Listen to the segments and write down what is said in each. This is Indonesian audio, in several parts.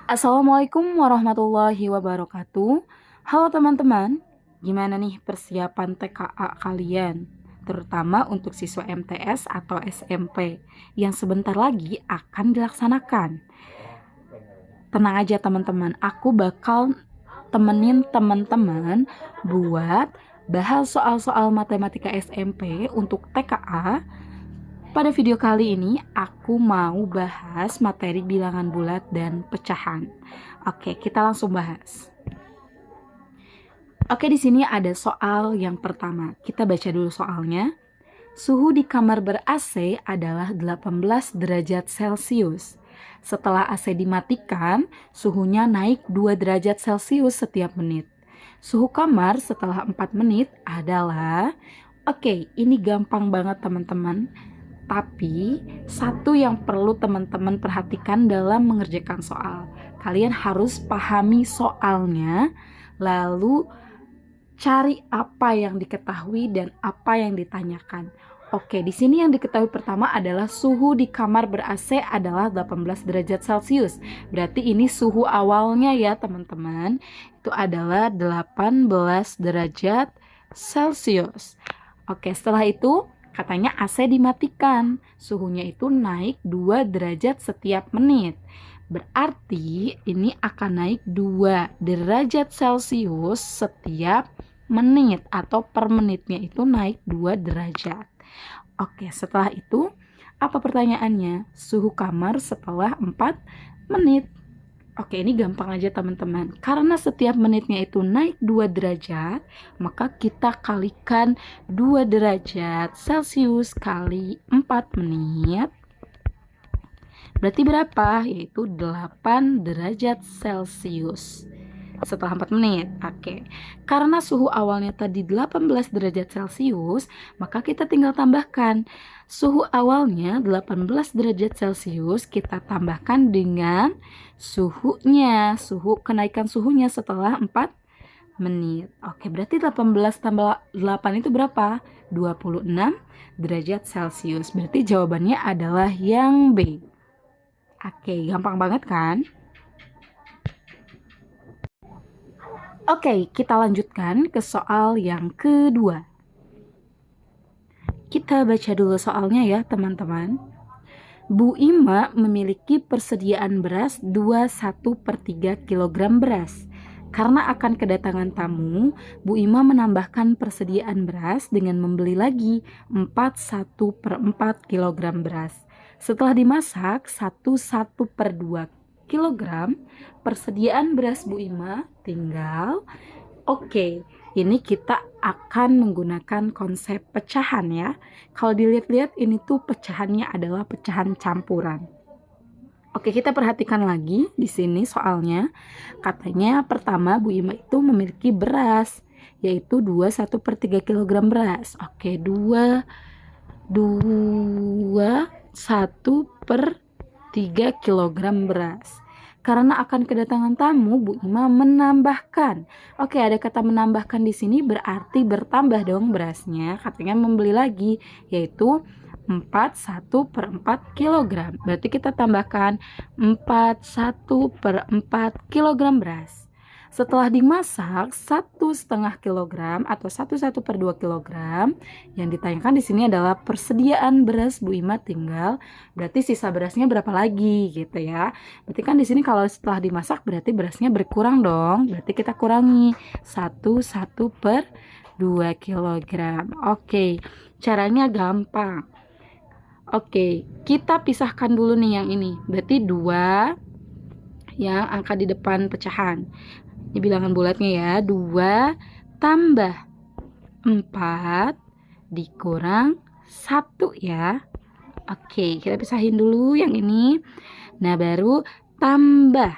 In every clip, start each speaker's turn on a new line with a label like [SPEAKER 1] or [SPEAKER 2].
[SPEAKER 1] Assalamualaikum warahmatullahi wabarakatuh. Halo teman-teman, gimana nih persiapan TKA kalian? Terutama untuk siswa MTS atau SMP yang sebentar lagi akan dilaksanakan. Tenang aja teman-teman, aku bakal temenin teman-teman buat bahas soal-soal matematika SMP untuk TKA. Pada video kali ini, aku mau bahas materi bilangan bulat dan pecahan. Oke, kita langsung bahas. Oke, di sini ada soal yang pertama. Kita baca dulu soalnya. Suhu di kamar ber-AC adalah 18 derajat Celcius. Setelah AC dimatikan, suhunya naik 2 derajat Celcius setiap menit. Suhu kamar setelah 4 menit adalah... Oke, ini gampang banget teman-teman. Tapi, satu yang perlu teman-teman perhatikan dalam mengerjakan soal. Kalian harus pahami soalnya, lalu cari apa yang diketahui dan apa yang ditanyakan. Oke, di sini yang diketahui pertama adalah suhu di kamar ber-AC adalah 18 derajat Celcius. Berarti ini suhu awalnya ya, teman-teman. Itu adalah 18 derajat Celcius. Oke, setelah itu katanya AC dimatikan, suhunya itu naik 2 derajat setiap menit. Berarti ini akan naik 2 derajat Celcius setiap menit atau per menitnya itu naik 2 derajat. Oke, setelah itu apa pertanyaannya? Suhu kamar setelah 4 menit. Oke, ini gampang aja teman-teman. Karena setiap menitnya itu naik 2 derajat, maka kita kalikan 2 derajat Celcius kali 4 menit. Berarti berapa? Yaitu 8 derajat Celcius setelah 4 menit. Oke. Karena suhu awalnya tadi 18 derajat Celcius, maka kita tinggal tambahkan suhu awalnya 18 derajat Celcius, kita tambahkan dengan suhunya, kenaikan suhunya setelah 4 menit. Oke, berarti 18 tambah 8 itu berapa? 26 derajat Celcius. Berarti jawabannya adalah yang B. Oke, gampang banget kan? Oke, kita lanjutkan ke soal yang kedua. Kita baca dulu soalnya ya, teman-teman. Bu Ima memiliki persediaan beras 21/3 kg beras. Karena akan kedatangan tamu, Bu Ima menambahkan persediaan beras dengan membeli lagi 41/4 kg beras. Setelah dimasak 1/2 kg, persediaan beras Bu Ima tinggal. Oke, ini kita akan menggunakan konsep pecahan ya. Kalau dilihat-lihat ini tuh pecahannya adalah pecahan campuran. Oke, kita perhatikan lagi di sini soalnya. Katanya pertama Bu Ima itu memiliki beras, yaitu 21/3 kg beras. Oke, 1/3 kg beras. Karena akan kedatangan tamu, Bu Ima menambahkan. Oke, ada kata menambahkan di sini berarti bertambah dong berasnya. Katanya membeli lagi, yaitu 41/4 kg. Berarti kita tambahkan 41/4 kg beras. Setelah dimasak 1,5 kg atau 1/2 kg, yang ditanyakan di sini adalah persediaan beras Bu Ima tinggal. Berarti sisa berasnya berapa lagi gitu ya. Berarti kan di sini kalau setelah dimasak berarti berasnya berkurang dong. Berarti kita kurangi 1/2 kg. Oke, caranya gampang. Oke, kita pisahkan dulu nih yang ini. Berarti 2 yang angka di depan pecahan. Ini bilangan bulatnya ya, 2 tambah 4 dikurang 1 ya. Oke, kita pisahin dulu yang ini. Nah, baru tambah.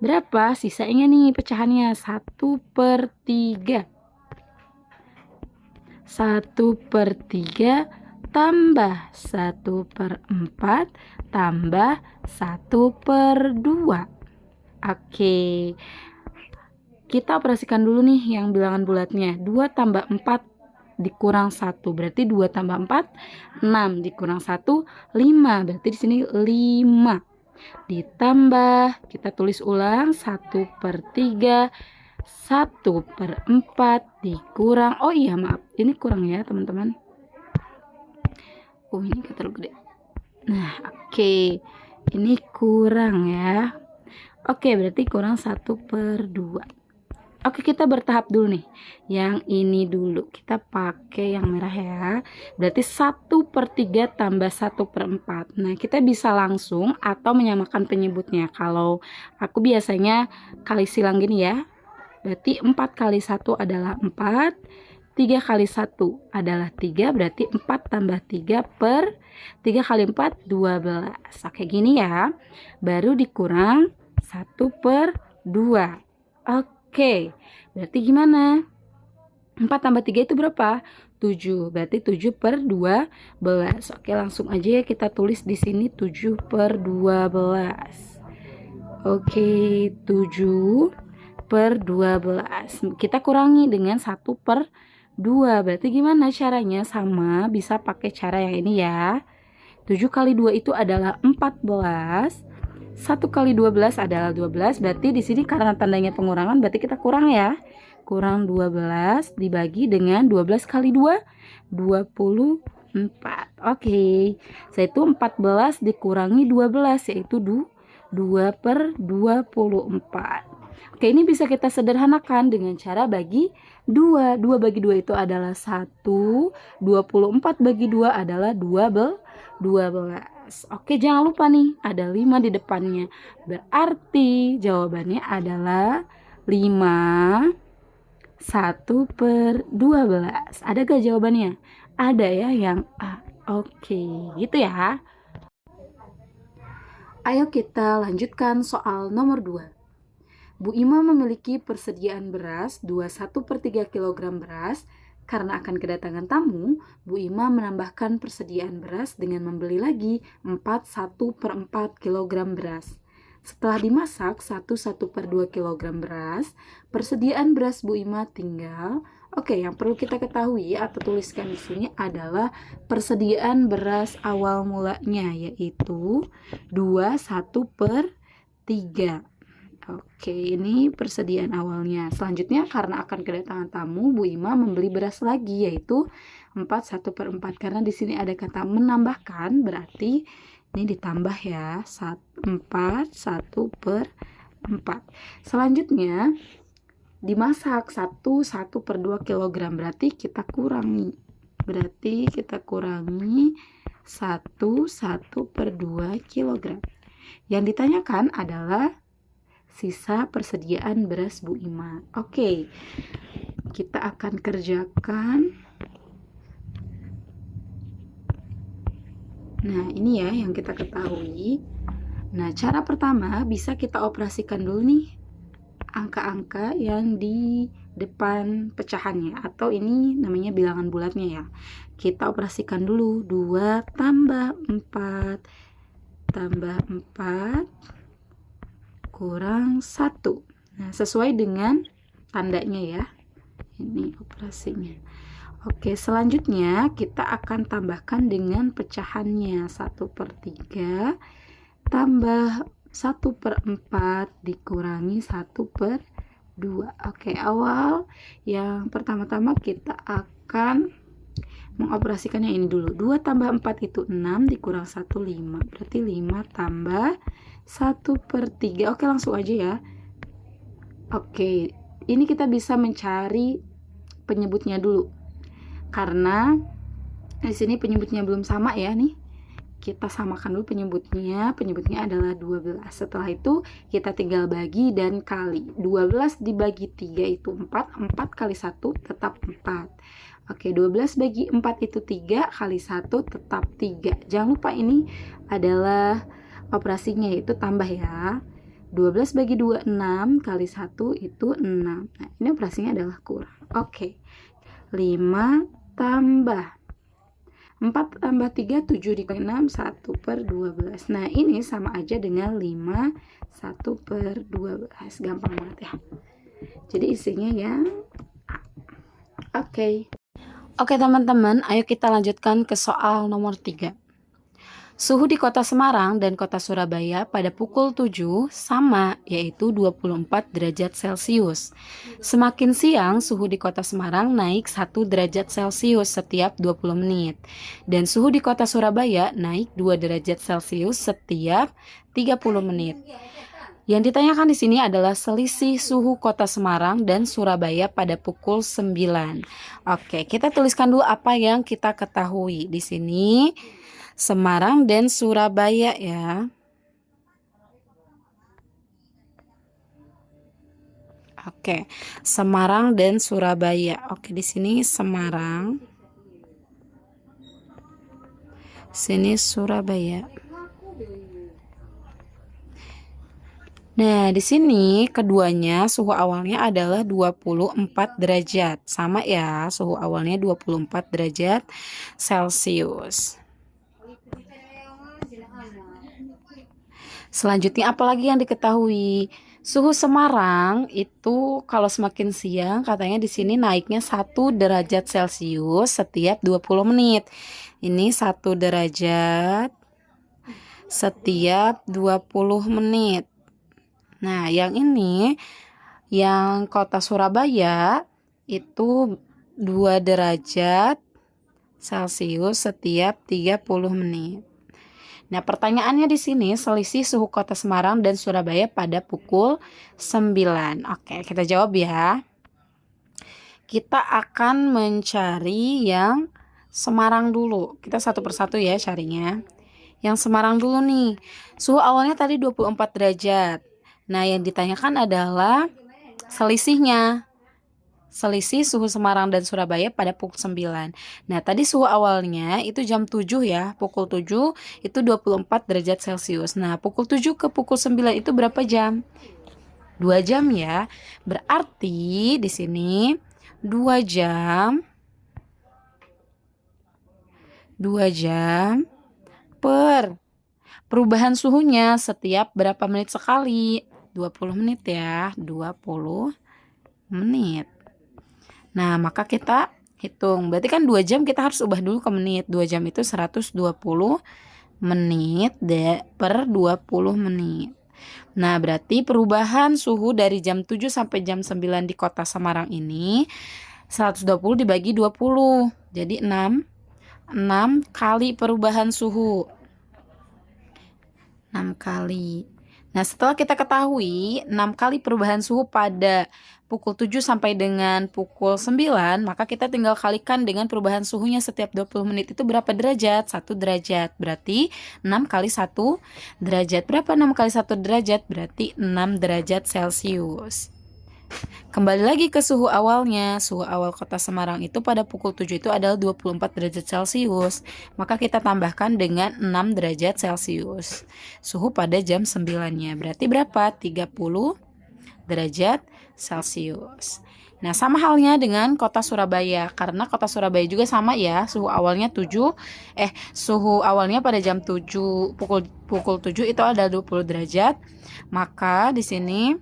[SPEAKER 1] Berapa sisanya nih pecahannya? 1/3. 1/3 tambah 1/4 tambah 1/2. Oke, kita operasikan dulu nih yang bilangan bulatnya. 2 tambah 4 dikurang 1, berarti 2 tambah 4, 6, dikurang 1, 5. Berarti di sini 5. ditambah, kita tulis ulang, 1/3, 1/4 dikurang, oh iya maaf, ini kurang ya teman-teman. Oh ini terlalu gede. Nah oke, ini kurang ya. Oke, berarti kurang 1/2. Oke, kita bertahap dulu nih. Yang ini dulu, kita pakai yang merah ya. Berarti 1/3 tambah 1/4. Nah, kita bisa langsung atau menyamakan penyebutnya. Kalau aku biasanya kali silang gini ya. Berarti 4 kali 1 adalah 4. 3 kali 1 adalah 3. Berarti 4 tambah 3 per 3 kali 4, 12. Oke, gini ya. Baru dikurang 1/2. Oke, berarti gimana? 4 tambah 3 itu berapa? 7. Berarti 7/12. Oke, langsung aja ya kita tulis di sini 7/12. Oke, 7/12. Kita kurangi dengan 1/2. Berarti gimana caranya? Sama, bisa pakai cara yang ini ya. 7 kali 2 itu adalah 14. 1 kali 12 adalah 12. Berarti di sini karena tandanya pengurangan, berarti kita kurang ya. Kurang 12 dibagi dengan 12 kali 2, 24. Oke. Setelah itu 14 dikurangi 12, yaitu 2/24. Oke, ini bisa kita sederhanakan dengan cara bagi 2. 2 bagi 2 itu adalah 1. 24 bagi 2 adalah 12. Oke, jangan lupa nih, ada 5 di depannya. Berarti jawabannya adalah 5 1/12. Ada gak jawabannya? Ada ya yang A. Oke, gitu ya. Ayo kita lanjutkan soal nomor 2. Bu Ima memiliki persediaan beras 21/3 kg beras. Karena akan kedatangan tamu, Bu Ima menambahkan persediaan beras dengan membeli lagi 1/4 kg beras. Setelah dimasak 1/2 kg beras, persediaan beras Bu Ima tinggal. Oke, yang perlu kita ketahui atau tuliskan di sini adalah persediaan beras awal mulanya, yaitu 21/3. Oke, ini persediaan awalnya. Selanjutnya, karena akan kedatangan tamu, Bu Ima membeli beras lagi, yaitu 1/4. Karena di sini ada kata menambahkan, berarti ini ditambah ya, 4 1/4. Selanjutnya, dimasak 1/2 kg, berarti kita kurangi. Berarti kita kurangi 1/2 kg. Yang ditanyakan adalah sisa persediaan beras Bu Ima. Oke, kita akan kerjakan. Nah, ini ya yang kita ketahui. Nah, cara pertama bisa kita operasikan dulu nih angka-angka yang di depan pecahannya, atau ini namanya bilangan bulatnya ya. Kita operasikan dulu. 2 tambah 4 tambah 4 kurang 1. Nah, sesuai dengan tandanya ya. Ini operasinya. Oke, selanjutnya kita akan tambahkan dengan pecahannya. 1/3 tambah 1/4 dikurangi 1/2. Oke, awal yang pertama-tama kita akan mengoperasikannya ini dulu. 2 tambah 4 itu 6 dikurang 1, 5. Berarti 5 tambah 1/3. Oke, langsung aja ya. Oke, ini kita bisa mencari penyebutnya dulu. Karena di sini penyebutnya belum sama ya nih. Kita samakan dulu penyebutnya. Penyebutnya adalah 12. Setelah itu kita tinggal bagi dan kali. 12 dibagi 3 itu 4. 4 kali 1 tetap 4. Oke, 12 bagi 4 itu 3, kali 1 tetap 3. Jangan lupa ini adalah operasinya, yaitu tambah ya. 12 bagi 2, 6, kali 1 itu 6. Nah, ini operasinya adalah kurang. Oke, 5 tambah 4 tambah 3, 7 dikali 6, 1/12. Nah, ini sama aja dengan 5, 1/12. Gampang banget ya. Jadi isinya yang A. Oke, teman-teman, ayo kita lanjutkan ke soal nomor 3. Suhu di kota Semarang dan kota Surabaya pada pukul 7 sama, yaitu 24 derajat Celcius. Semakin siang, suhu di kota Semarang naik 1 derajat Celcius setiap 20 menit. Dan suhu di kota Surabaya naik 2 derajat Celcius setiap 30 menit. Yang ditanyakan di sini adalah selisih suhu kota Semarang dan Surabaya pada pukul 9. Oke, kita tuliskan dulu apa yang kita ketahui di sini. Semarang dan Surabaya ya. Oke, Semarang dan Surabaya. Oke, di sini Semarang. Sini Surabaya. Nah, di sini keduanya suhu awalnya adalah 24 derajat. Sama ya, suhu awalnya 24 derajat Celcius. Selanjutnya apalagi yang diketahui? Suhu Semarang itu kalau semakin siang katanya di sini naiknya 1 derajat Celcius setiap 20 menit. Ini 1 derajat setiap 20 menit. Nah, yang ini yang kota Surabaya itu 2 derajat Celcius setiap 30 menit. Nah, pertanyaannya di sini selisih suhu kota Semarang dan Surabaya pada pukul 9. Oke, kita jawab ya. Kita akan mencari yang Semarang dulu. Kita satu persatu ya carinya. Yang Semarang dulu nih. Suhu awalnya tadi 24 derajat. Nah, yang ditanyakan adalah selisihnya. Selisih suhu Semarang dan Surabaya pada pukul 9. Nah, tadi suhu awalnya itu jam 7 ya. Pukul 7 itu 24 derajat Celcius. Nah, pukul 7 ke pukul 9 itu berapa jam? 2 jam ya. Berarti di sini 2 jam 2 jam per perubahan suhunya setiap berapa menit sekali? 20 menit ya. 20 menit. Nah, maka kita hitung. Berarti kan 2 jam kita harus ubah dulu ke menit. 2 jam itu 120 menit per 20 menit. Nah, berarti perubahan suhu dari jam 7 sampai jam 9 di kota Semarang ini 120 dibagi 20. Jadi 6 kali perubahan suhu. 6 kali. Nah, setelah kita ketahui 6 kali perubahan suhu pada pukul 7 sampai dengan pukul 9, maka kita tinggal kalikan dengan perubahan suhunya setiap 20 menit itu berapa derajat? 1 derajat. Berarti 6 kali 1 derajat. Berapa 6 kali 1 derajat? Berarti 6 derajat Celcius. Kembali lagi ke suhu awalnya. Suhu awal kota Semarang itu pada pukul 7 itu adalah 24 derajat Celcius. Maka kita tambahkan dengan 6 derajat Celcius. Suhu pada jam 9-nya. Berarti berapa? 30 derajat Celcius. Nah, sama halnya dengan kota Surabaya. Karena kota Surabaya juga sama ya. Suhu awalnya suhu awalnya pada jam 7 pukul 7 itu adalah 20 derajat. Maka di sini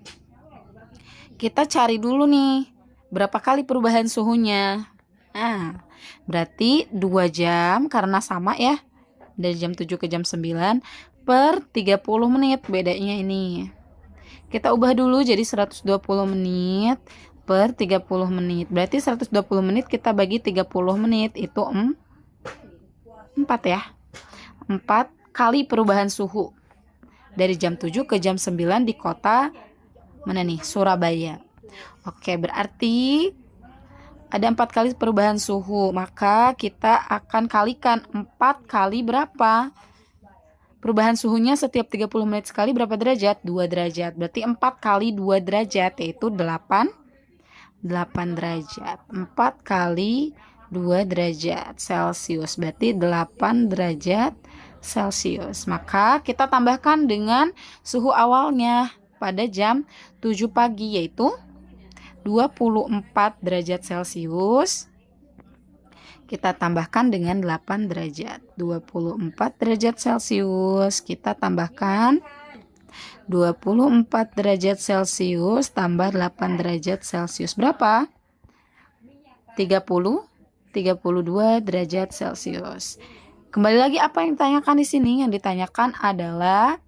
[SPEAKER 1] kita cari dulu nih berapa kali perubahan suhunya. Nah, berarti 2 jam karena sama ya. Dari jam 7 ke jam 9 per 30 menit bedanya ini. Kita ubah dulu jadi 120 menit per 30 menit. Berarti 120 menit kita bagi 30 menit itu 4 ya. 4 kali perubahan suhu. Dari jam 7 ke jam 9 di kota mana nih? Surabaya. Oke, berarti ada 4 kali perubahan suhu. Maka kita akan kalikan 4 kali berapa? Perubahan suhunya setiap 30 menit sekali berapa derajat? 2 derajat. Berarti 4 kali 2 derajat yaitu 8 derajat. 4 kali 2 derajat Celcius. Berarti 8 derajat Celcius. Maka kita tambahkan dengan suhu awalnya pada jam 7 pagi yaitu 24 derajat Celcius. Kita tambahkan dengan 8 derajat. 24 derajat Celcius. Kita tambahkan 24 derajat Celcius tambah 8 derajat Celcius. Berapa? 32 derajat Celcius. Kembali lagi, apa yang ditanyakan di sini? Yang ditanyakan adalah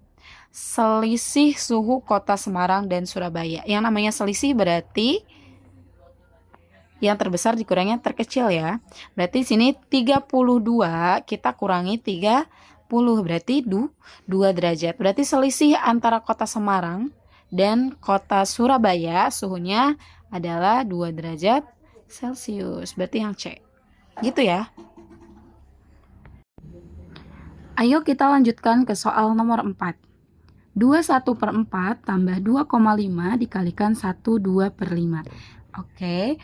[SPEAKER 1] selisih suhu kota Semarang dan Surabaya. Yang namanya selisih berarti yang terbesar dikurangi yang terkecil ya. Berarti sini 32 kita kurangi 30 berarti 2 derajat. Berarti selisih antara kota Semarang dan kota Surabaya suhunya adalah 2 derajat Celcius. Berarti yang C. Gitu ya. Ayo kita lanjutkan ke soal nomor 4. 21/4 tambah 2,5 dikalikan 1/2/5. Oke.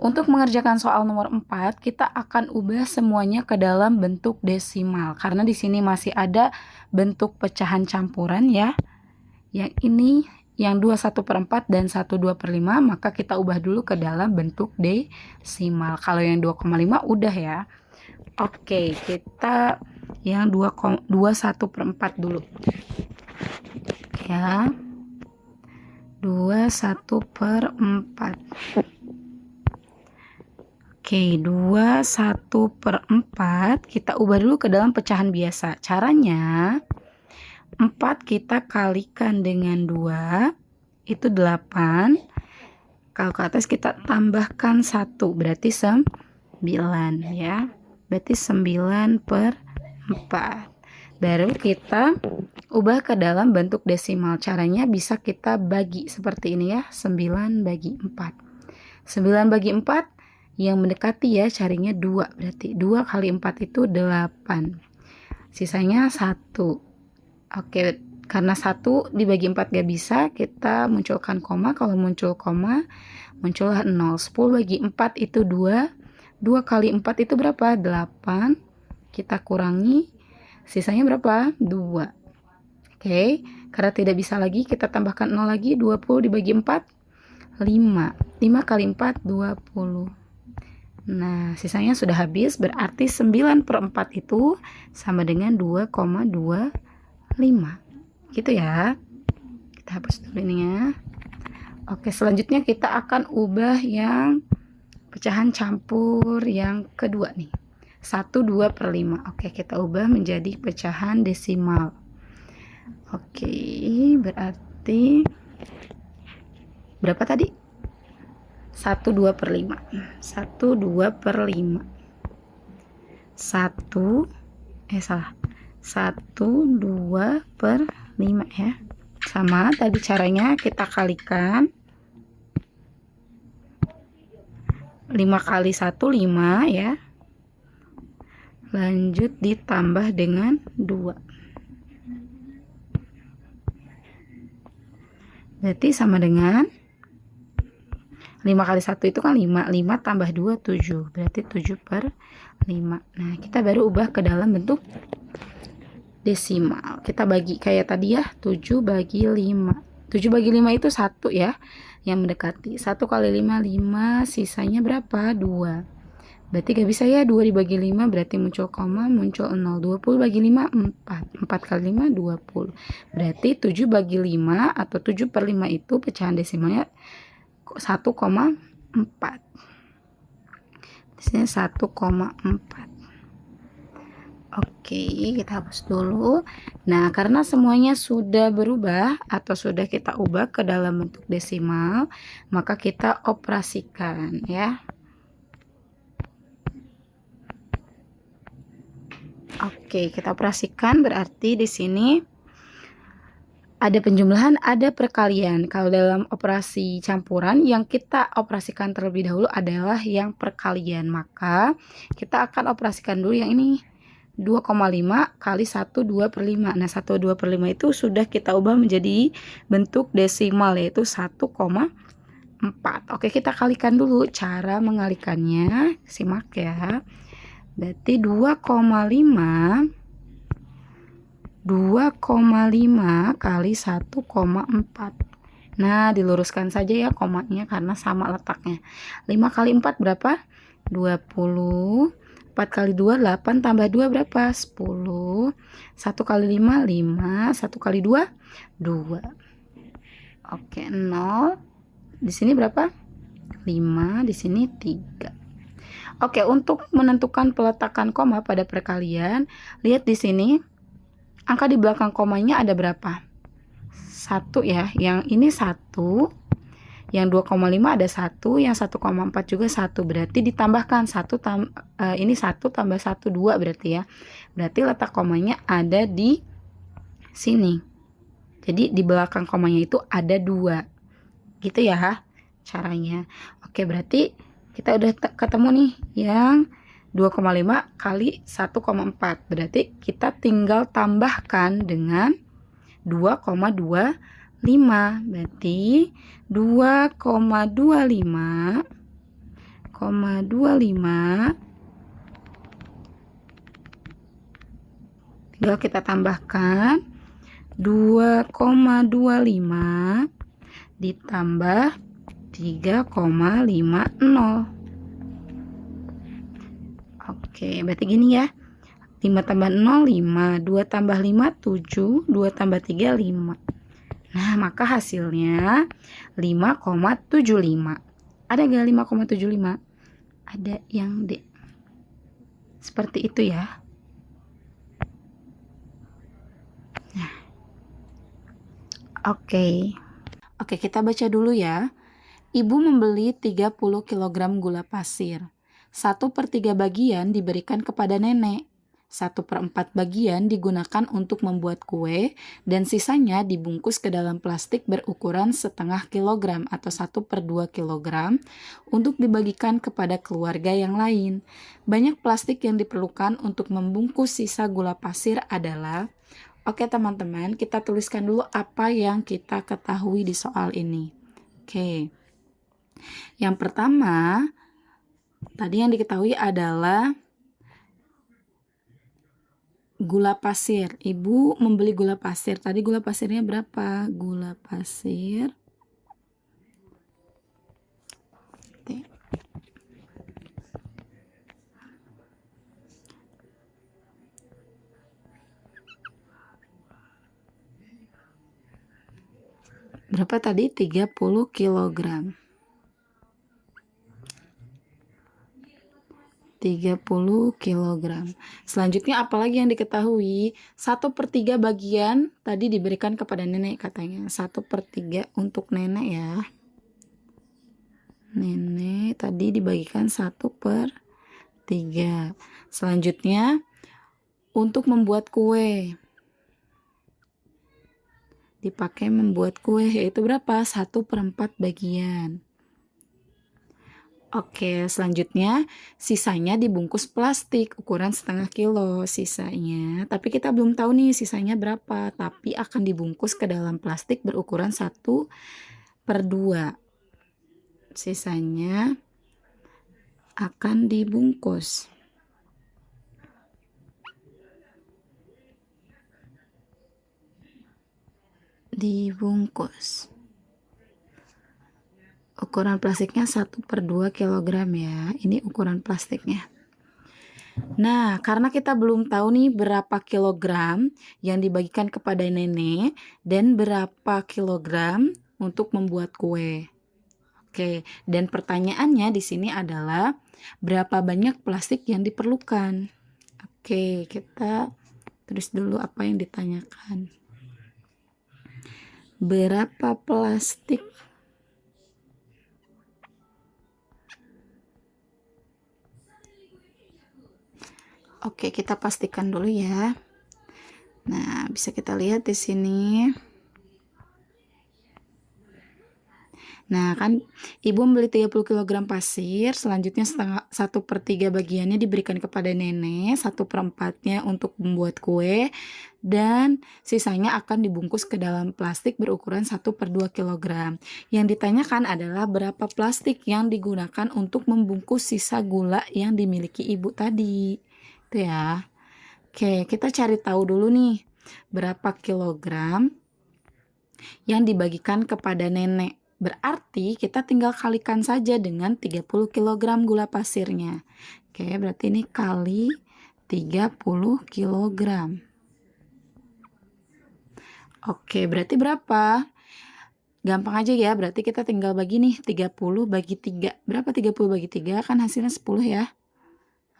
[SPEAKER 1] Untuk mengerjakan soal nomor 4, kita akan ubah semuanya ke dalam bentuk desimal. Karena di sini masih ada bentuk pecahan campuran ya. Yang ini yang 21/4 dan 1/2/5, maka kita ubah dulu ke dalam bentuk desimal. Kalau yang 2,5 udah ya. Oke, kita yang 21/4 dulu. Ya. 21/4. Oke, 21/4 kita ubah dulu ke dalam pecahan biasa. Caranya 4 kita kalikan dengan 2 itu 8. Kalau ke atas kita tambahkan 1 berarti 9 ya. Berarti 9/4. Baru kita ubah ke dalam bentuk desimal. Caranya bisa kita bagi seperti ini ya. 9/4. 9/4 yang mendekati ya, carinya 2. Berarti 2 kali 4 itu 8. Sisanya 1. Oke, karena 1 dibagi 4 gak bisa, kita munculkan koma. Kalau muncul koma, muncullah 0. 10 bagi 4 itu 2. 2 kali 4 itu berapa? 8. Kita kurangi, sisanya berapa? 2. Oke, karena tidak bisa lagi, kita tambahkan 0 lagi. 20 dibagi 4, 5. 5 kali 4, 20. Nah, sisanya sudah habis, berarti 9/4 itu sama dengan 2,25. Gitu ya. Kita hapus dulu ini ya. Oke, selanjutnya kita akan ubah yang pecahan campur yang kedua nih. 1/2/5. Oke, kita ubah menjadi pecahan desimal. Oke, berarti berapa tadi? 1/2/5. 1/2/5. 1/2/5 ya. Sama tadi caranya kita kalikan. 5 kali 1 5 ya. Lanjut ditambah dengan 2. Berarti sama dengan 5 kali 1 itu kan 5. 5 tambah 2 7. Berarti 7/5. Nah, kita baru ubah ke dalam bentuk desimal. Kita bagi kayak tadi ya. 7/5. 7/5 itu 1 ya. Yang mendekati. 1 kali 5 5. Sisanya berapa? 2. Berarti gak bisa ya. 2 dibagi 5 berarti muncul koma. Muncul 0. 20/5 4. 4 kali 5 20. Berarti 7/5 atau 7/5 itu pecahan desimalnya 1,4. Di sini 1,4. Oke, kita hapus dulu. Nah, karena semuanya sudah berubah atau sudah kita ubah ke dalam bentuk desimal, maka kita operasikan ya. Oke, kita operasikan berarti di sini ada penjumlahan, ada perkalian. Kalau dalam operasi campuran, yang kita operasikan terlebih dahulu adalah yang perkalian. Maka kita akan operasikan dulu yang ini. 2,5 kali 1/2/5. Nah, 1/2/5 itu sudah kita ubah menjadi bentuk desimal, yaitu 1,4. Oke, kita kalikan dulu. Cara mengalikannya, simak ya. Berarti 2,5 kali 1,4. Nah, diluruskan saja ya komanya karena sama letaknya. 5 kali 4 berapa? 20. 4 kali 2 8 tambah 2 berapa? 10. 1 kali 5 5. 1 kali 2 2. Oke, 0. Di sini berapa? 5. Di sini 3. Oke, untuk menentukan peletakan koma pada perkalian, lihat di sini, angka di belakang komanya ada berapa? 1 ya, yang ini 1, yang 2,5 ada 1, yang 1,4 juga 1, berarti ditambahkan 1 ini 1 tambah 1, 2 berarti ya. Berarti letak komanya ada di sini. Jadi di belakang komanya itu ada 2. Gitu ya caranya. Oke, berarti kita udah ketemu nih yang 2,5 kali 1,4. Berarti kita tinggal tambahkan dengan 2,25. Berarti 2,25 tinggal kita tambahkan 2,25 ditambah 3,50. Oke, berarti gini ya. 5 tambah 0, 5. 2 tambah 5, 7. 2 tambah 3, 5. Nah, maka hasilnya 5,75. Ada nggak 5,75? Ada yang D. Seperti itu ya. Nah, oke. Oke, kita baca dulu ya. Ibu membeli 30 kg gula pasir. 1/3 bagian diberikan kepada nenek. 1/4 bagian digunakan untuk membuat kue dan sisanya dibungkus ke dalam plastik berukuran 0,5 kilogram atau 1/2 kilogram untuk dibagikan kepada keluarga yang lain. Banyak plastik yang diperlukan untuk membungkus sisa gula pasir adalah. Oke teman-teman, kita tuliskan dulu apa yang kita ketahui di soal ini. Oke. Yang pertama, tadi yang diketahui adalah gula pasir. Ibu membeli gula pasir. Tadi gula pasirnya berapa? Gula pasir. Berapa tadi? 30 kilogram. 30 kilogram. Selanjutnya apalagi yang diketahui? 1/3 bagian tadi diberikan kepada nenek katanya. 1/3 untuk nenek ya. Nenek tadi dibagikan 1/3. Selanjutnya untuk membuat kue. Dipakai membuat kue yaitu berapa? 1/4 bagian. Oke, selanjutnya sisanya dibungkus plastik ukuran 0,5 kilo sisanya. Tapi kita belum tahu nih sisanya berapa, tapi akan dibungkus ke dalam plastik berukuran 1/2. Sisanya akan dibungkus. Ukuran plastiknya 1/2 kilogram ya. Ini ukuran plastiknya. Nah, karena kita belum tahu nih berapa kilogram yang dibagikan kepada nenek dan berapa kilogram untuk membuat kue. Oke, dan pertanyaannya di sini adalah berapa banyak plastik yang diperlukan. Oke, kita tulis dulu apa yang ditanyakan. Berapa plastik Oke, kita pastikan dulu ya. Nah, bisa kita lihat di sini. Nah, kan ibu membeli 30 kg pasir, selanjutnya 1/3 bagiannya diberikan kepada nenek, 1/4-nya untuk membuat kue, dan sisanya akan dibungkus ke dalam plastik berukuran 1/2 kg. Yang ditanyakan adalah berapa plastik yang digunakan untuk membungkus sisa gula yang dimiliki ibu tadi. Itu ya. Oke, kita cari tahu dulu nih, berapa kilogram yang dibagikan kepada nenek. Berarti kita tinggal kalikan saja dengan 30 kg gula pasirnya. Oke, berarti ini kali 30 kg. Oke, berarti berapa? Gampang aja ya, berarti kita tinggal bagi nih 30 bagi 3. Berapa 30 bagi 3? Kan hasilnya 10 ya.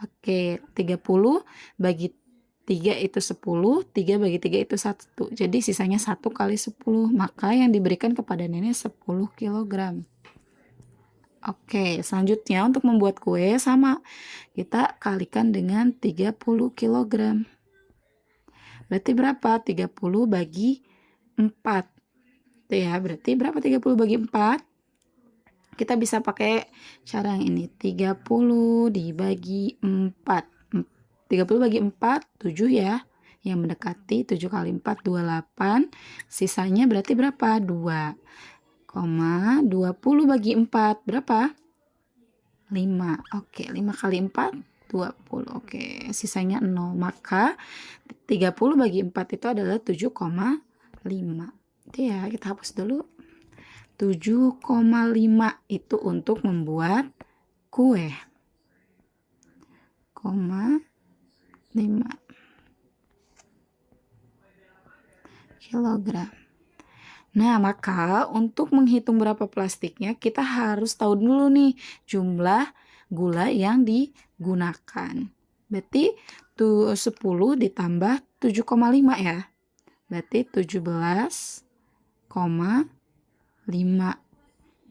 [SPEAKER 1] Oke, 30 bagi 3 itu 10, 3 bagi 3 itu 1. Jadi sisanya 1 kali 10, maka yang diberikan kepada nenek 10 kg. Oke, selanjutnya untuk membuat kue sama. Kita kalikan dengan 30 kg. Berarti berapa? 30 bagi 4. Tuh ya, berarti berapa 30 bagi 4? Kita bisa pakai cara yang ini. 30 dibagi 4. 30 bagi 4, 7 ya. Yang mendekati 7 kali 4, 28. Sisanya berarti berapa? 2. 20 bagi 4 berapa? 5. Oke, 5 kali 4 20. Oke, sisanya 0. Maka 30 bagi 4 itu adalah 7,5. Itu ya, kita hapus dulu. 7,5 itu untuk membuat kue. 5 kilogram. Nah, maka untuk menghitung berapa plastiknya, kita harus tahu dulu nih jumlah gula yang digunakan. Berarti 10 ditambah 7,5 ya. Berarti 17,5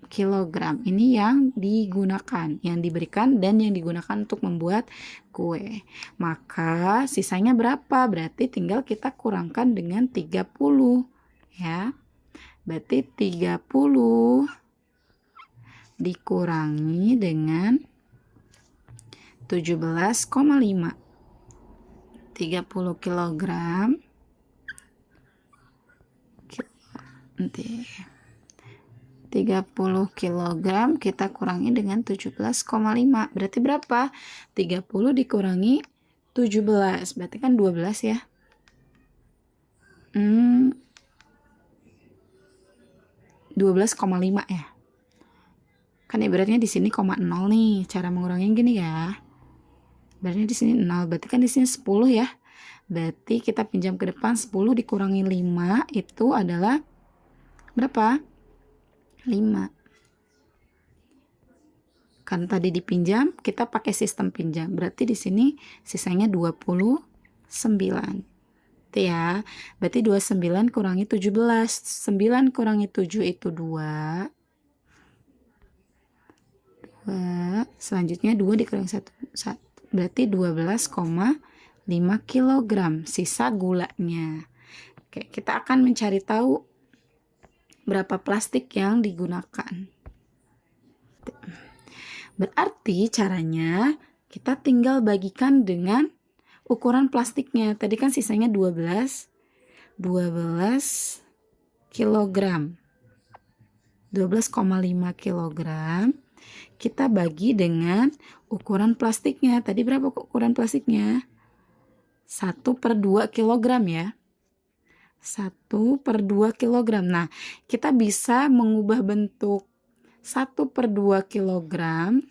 [SPEAKER 1] kilogram. Ini yang digunakan, yang diberikan dan yang digunakan untuk membuat kue. Maka sisanya berapa? Berarti tinggal kita kurangkan dengan 30 ya. Berarti 30 dikurangi dengan 17,5. 30 kilogram. Nanti 30 kilogram kita kurangi dengan 17,5. Berarti berapa? 30 dikurangi 17. Berarti kan 12 ya. 12,5 ya. Kan ibaratnya di sini 0 nih. Cara menguranginya gini ya. Ibaratnya di sini 0, berarti kan di sini 10 ya. Berarti kita pinjam ke depan 10 dikurangi 5 itu adalah berapa? 5. Kan tadi dipinjam, kita pakai sistem pinjam. Berarti di sini sisanya 29. Itu ya. Berarti 29 kurangi 17. 9 kurangi 7 itu 2. Selanjutnya 2 dikurangi 1. Berarti 12,5 kilogram sisa gulanya. Oke, kita akan mencari tahu berapa plastik yang digunakan. Berarti caranya kita tinggal bagikan dengan ukuran plastiknya. Tadi kan sisanya 12 kilogram. 12,5 kilogram. Kita bagi dengan ukuran plastiknya. Tadi berapa ukuran plastiknya? 1/2 kilogram ya. 1/2 kilogram. Nah, kita bisa mengubah bentuk 1/2 kilogram.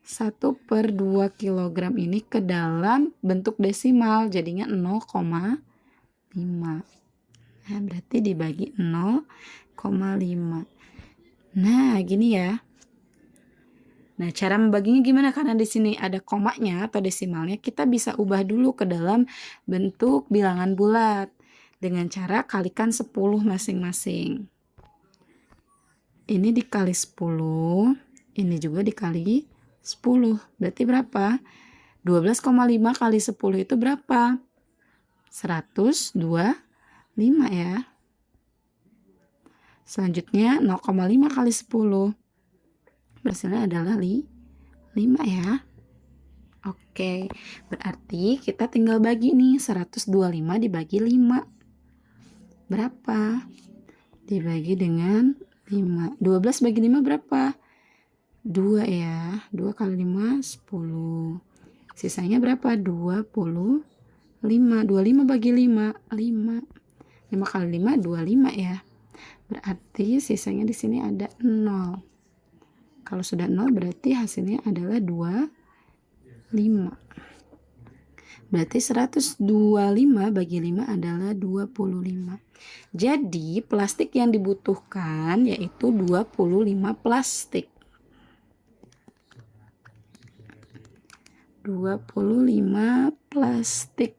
[SPEAKER 1] 1/2 kilogram ini ke dalam bentuk desimal. Jadinya 0,5. Nah, berarti dibagi 0,5. Nah, gini ya. Nah, cara membaginya gimana? Karena di sini ada komanya atau desimalnya, kita bisa ubah dulu ke dalam bentuk bilangan bulat dengan cara kalikan 10 masing-masing. Ini dikali 10, ini juga dikali 10. Berarti berapa? 12,5 kali 10 itu berapa? 125 ya. Selanjutnya 0,5 kali 10. Hasilnya adalah 5 ya. Oke, berarti kita tinggal bagi nih 125 dibagi 5. Berapa? Dibagi dengan 5. 12 bagi 5 berapa? 2 ya. 2 kali 5 10. Sisanya berapa? 25. 25 bagi 5 5. 5 kali 5 25 ya. Berarti sisanya di sini ada 0. Kalau sudah 0 berarti hasilnya adalah 25. Berarti 125 bagi 5 adalah 25. Jadi plastik yang dibutuhkan yaitu 25 plastik.
[SPEAKER 2] 25 plastik.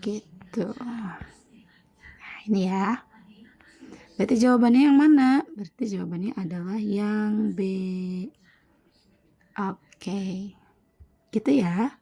[SPEAKER 2] Gitu. Nah, ini ya. Berarti jawabannya yang mana? Berarti jawabannya adalah yang B. Oke. Gitu ya.